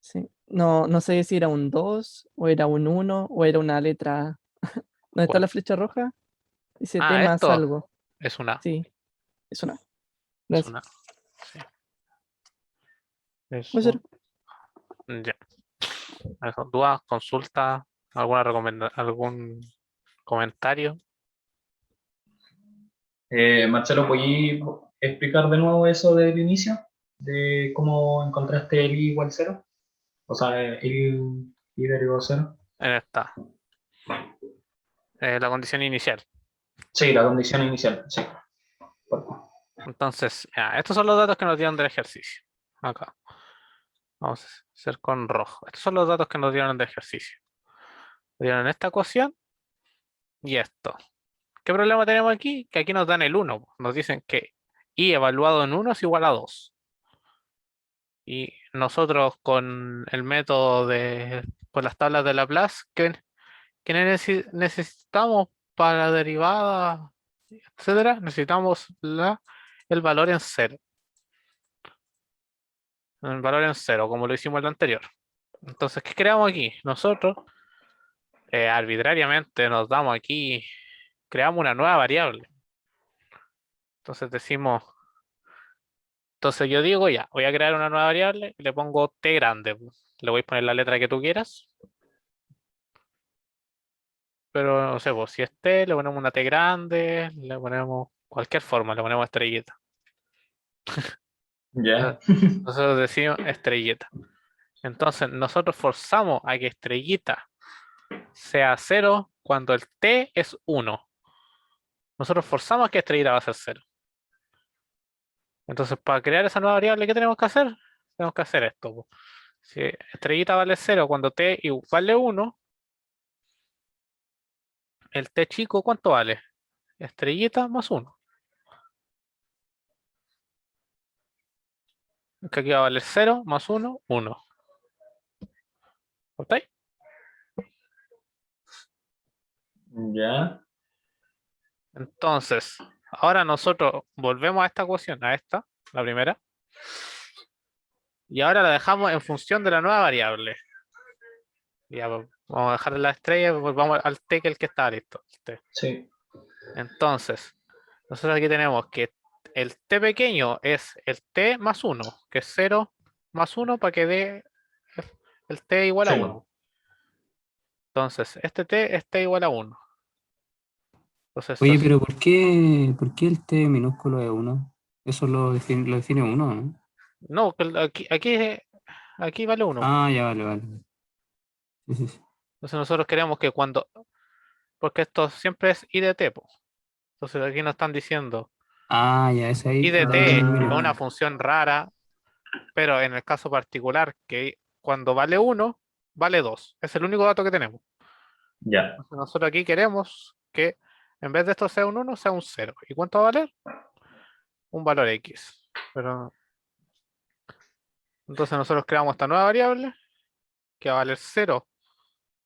Sí. No, no sé si era un 2 o era un 1 o era una letra. ¿Dónde está ¿Cuál? la flecha roja? Dice T Ah, más esto algo. es una. Sí, es una. Es Gracias. una. Sí. Es Puede ser. ya. ¿Eso, dudas, consultas, alguna algún comentario? Marcelo, ¿podías explicar de nuevo eso del inicio? De cómo encontraste el i igual 0. O sea, el i derivado 0. En esta. La condición inicial. Sí, la condición inicial, sí. Entonces, ya, estos son los datos que nos dieron del ejercicio. Acá. Vamos a hacer con rojo. Estos son los datos que nos dieron del ejercicio. Nos dieron esta ecuación y esto. ¿Qué problema tenemos aquí? Que aquí nos dan el 1. Nos dicen que i evaluado en 1 es igual a 2. Y nosotros con el método con las tablas de Laplace, ¿qué necesitamos para la derivada, etcétera? Necesitamos el valor en 0. El valor en 0, como lo hicimos en la anterior. Entonces, ¿qué creamos aquí? Nosotros arbitrariamente nos damos aquí, creamos una nueva variable. Entonces decimos, entonces yo digo ya, voy a crear una nueva variable y le pongo t grande. Le voy a poner la letra que tú quieras. Pero no sé, pues si es t, le ponemos una t grande, le ponemos cualquier forma, le ponemos estrellita. Ya. Nosotros decimos estrellita. Entonces nosotros forzamos a que estrellita sea 0 cuando el t es 1. Nosotros forzamos que estrellita va a ser 0. Entonces, para crear esa nueva variable, ¿qué tenemos que hacer? Tenemos que hacer esto, po. Si estrellita vale 0 cuando t vale 1, el t chico, ¿cuánto vale? Estrellita más 1. Que aquí va a valer 0 más 1, 1. ¿Ok? Ya. Entonces, ahora nosotros volvemos a esta ecuación, a esta, la primera. Y ahora la dejamos en función de la nueva variable. Ya, pues, vamos a dejar la estrella, pues vamos al t, que es el que está listo. Sí. Entonces, nosotros aquí tenemos que el t pequeño es el t más 1, que es 0 más 1 para que dé el t igual a Sí, 1. Entonces, este t es t igual a 1. Entonces, Oye, esto pero ¿por qué el T minúsculo es 1? Eso lo define 1, ¿no? no, aquí vale 1. Ah, ya, vale, vale. Sí, sí, sí. Entonces nosotros queremos que cuando, porque esto siempre es i de t, po. Entonces aquí nos están diciendo Ah, ya, ese ahí i de lo t define el es minúsculo. una función rara, pero en el caso particular que cuando vale 1, vale 2. Es el único dato que tenemos. ya. Entonces nosotros aquí queremos que en vez de esto sea un 1, sea un 0. ¿Y cuánto va a valer? Un valor x. Pero entonces nosotros creamos esta nueva variable que va a valer 0.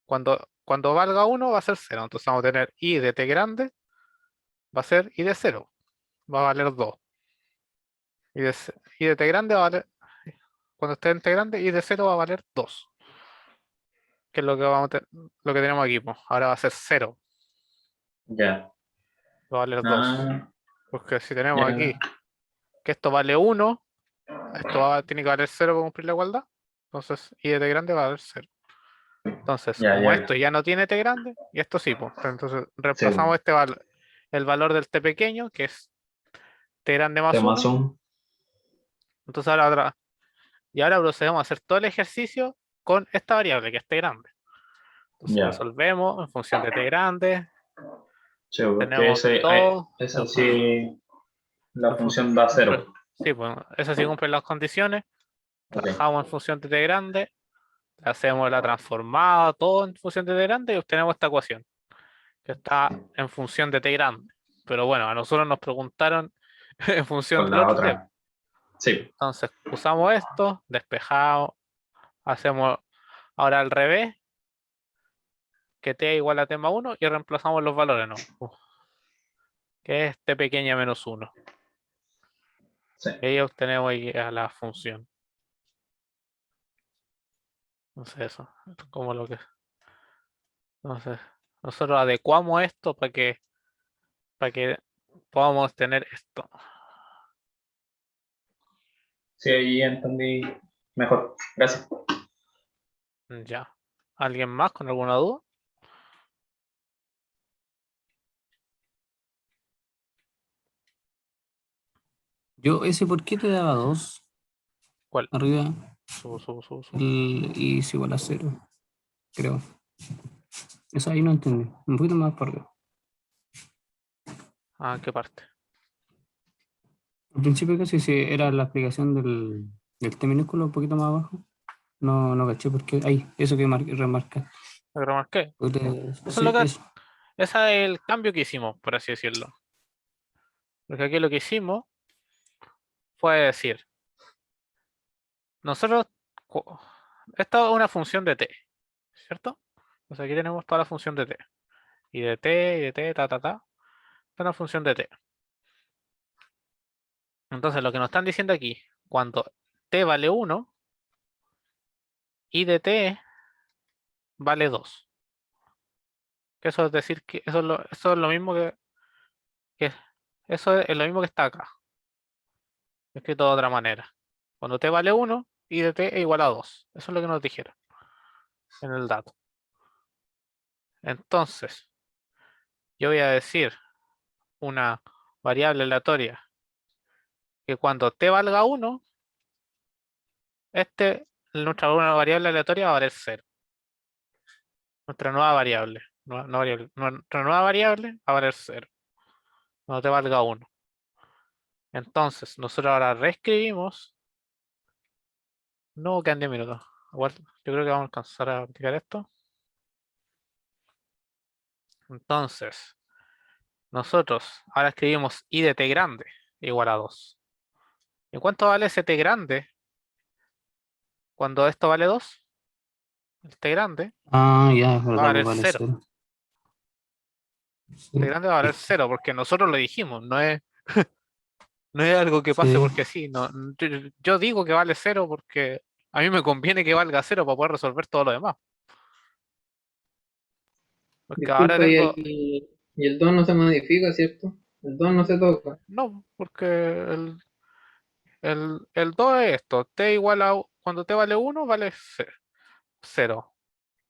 Cuando valga 1 va a ser 0. Entonces vamos a tener i de t grande va a ser i de 0. Va a valer 2. I de t grande va a valer, cuando esté en t grande, i de 0 va a valer 2. Que es lo que lo que tenemos aquí, pues. Ahora va a ser 0. Ya. Va a valer 2. Ah, Porque si tenemos ya. aquí que esto vale 1, esto tiene que valer 0 para cumplir la igualdad. Entonces i de t grande va a valer 0. Entonces, Ya, como ya. esto ya no tiene t grande, y esto sí, pues. Entonces Sí, reemplazamos el valor del t pequeño, que es t grande más T 1. más 1. Entonces ahora procedemos a hacer todo el ejercicio con esta variable, que es t grande. Entonces Ya. resolvemos en función de t grande. Sí, porque Tenemos todo. esa sí, la en función función- da 0. Sí, pues esa sí cumple las condiciones. Ok. Trabajamos en función de t grande. Hacemos la transformada, todo en función de t grande y obtenemos esta ecuación, que está en función de t grande. Pero bueno, a nosotros nos preguntaron en función Con del la otro t. otra. Sí, Entonces usamos esto, despejado, hacemos ahora al revés, que t igual a t más 1 y reemplazamos los valores, ¿no? Que es t pequeña menos 1. sí. Y ahí obtenemos ahí a la función. Entonces eso, es como lo que... Entonces, nosotros adecuamos esto para que podamos tener esto. Sí, ahí entendí mejor. Gracias. Ya. ¿Alguien más con alguna duda? Yo, ese por qué te daba 2 ¿Cuál? arriba Subo. el y es igual a 0, creo. Eso ahí no entendí. Un poquito más por arriba. Ah, ¿en qué parte? Al principio casi sí era la explicación del T minúsculo un poquito más abajo. No caché porque ahí, eso que remarca. Lo que remarqué. Eso es Sí, lo que, eso. ese es el cambio que hicimos, por así decirlo. Porque aquí lo que hicimos fue decir, nosotros, esta es una función de t, ¿cierto? Entonces aquí tenemos toda la función de t. Y de t, ta. Esta es una función de t. Entonces lo que nos están diciendo aquí, cuando t vale 1, y de t vale 2. Que eso es decir que eso es lo mismo que eso es lo mismo que está acá. Escrito de otra manera. Cuando t vale 1, y de t es igual a 2. Eso es lo que nos dijeron en el dato. Entonces, yo voy a decir una variable aleatoria que cuando t valga 1, nuestra nueva variable aleatoria va a valer 0. Nuestra nueva variable. Nuestra nueva variable va a valer 0. Cuando t valga 1. Entonces, nosotros ahora reescribimos. No quedan 10 minutos. Igual, yo creo que vamos a alcanzar a aplicar esto. Entonces, nosotros ahora escribimos i de t grande igual a 2. ¿Y cuánto vale ese t grande cuando esto vale 2? El t grande Ah, ya, es va a verdad, pues valer vale 0. 0. T grande va a valer 0 porque nosotros lo dijimos, no es algo que pase Sí. porque sí. No, yo digo que vale 0 porque a mí me conviene que valga 0 para poder resolver todo lo demás. Porque ahora Disculpa, tengo... y el 2 no se modifica, ¿cierto? El 2 no se toca. No, porque el 2 es esto. T igual a, cuando t vale 1, vale 0.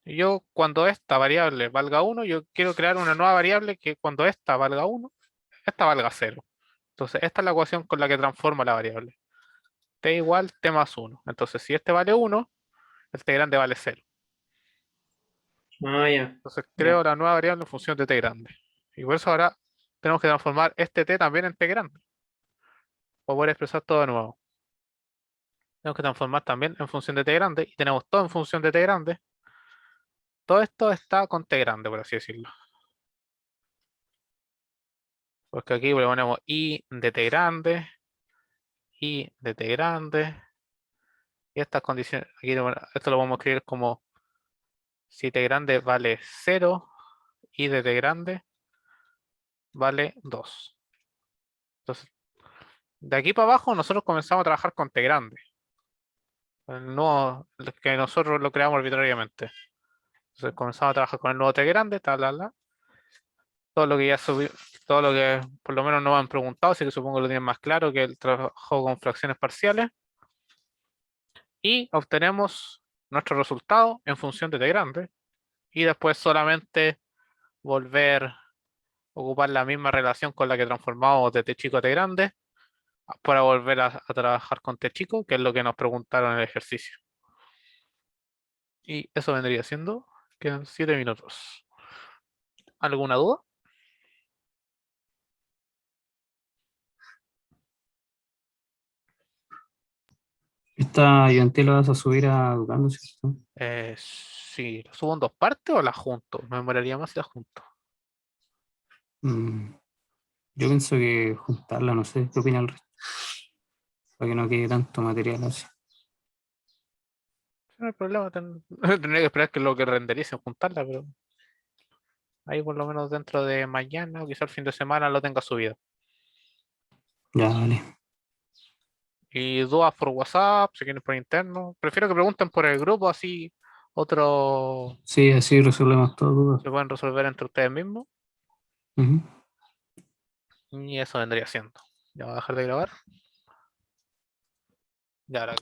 Y yo, cuando esta variable valga 1, yo quiero crear una nueva variable que cuando esta valga 1, esta valga 0. Entonces, esta es la ecuación con la que transforma la variable. T igual t más 1. Entonces, si este vale 1, el t grande vale 0. Ah, ya. Entonces, creo la nueva variable en función de t grande. Y por eso ahora tenemos que transformar este t también en t grande. Para poder expresar todo de nuevo. Tenemos que transformar también en función de t grande. Y tenemos todo en función de t grande. Todo esto está con t grande, por así decirlo. Porque aquí le ponemos i de t grande. I de t grande. Y estas condiciones, aquí esto lo vamos a escribir como si t grande vale 0, i de t grande vale 2. Entonces, de aquí para abajo nosotros comenzamos a trabajar con t grande. El nuevo, que nosotros lo creamos arbitrariamente. Entonces comenzamos a trabajar con el nuevo t grande, tal. Todo lo que ya subí, todo lo que por lo menos nos han preguntado, así que supongo que lo tienen más claro que el trabajo con fracciones parciales. Y obtenemos nuestro resultado en función de t grande. Y después solamente volver a ocupar la misma relación con la que transformamos de t chico a t grande para volver a trabajar con t chico, que es lo que nos preguntaron en el ejercicio. Y eso vendría siendo, quedan 7 minutos. ¿Alguna duda? Esta ayudantía la vas a subir a Educando, ¿cierto? Si lo subo en 2 partes o las junto. Me demoraría más si las junto. Yo pienso que juntarla, no sé, ¿qué opina el resto? Para que no quede tanto material así. No hay problema, tendría que esperar que lo que renderice juntarla, pero ahí por lo menos dentro de mañana o quizá el fin de semana lo tenga subido. Ya, vale. Y dudas por WhatsApp, si quieren por interno. Prefiero que pregunten por el grupo, así otros Sí, así resolvemos todas dudas. se pueden resolver entre ustedes mismos. Ujú. Y eso vendría siendo. Ya voy a dejar de grabar. Ya ahora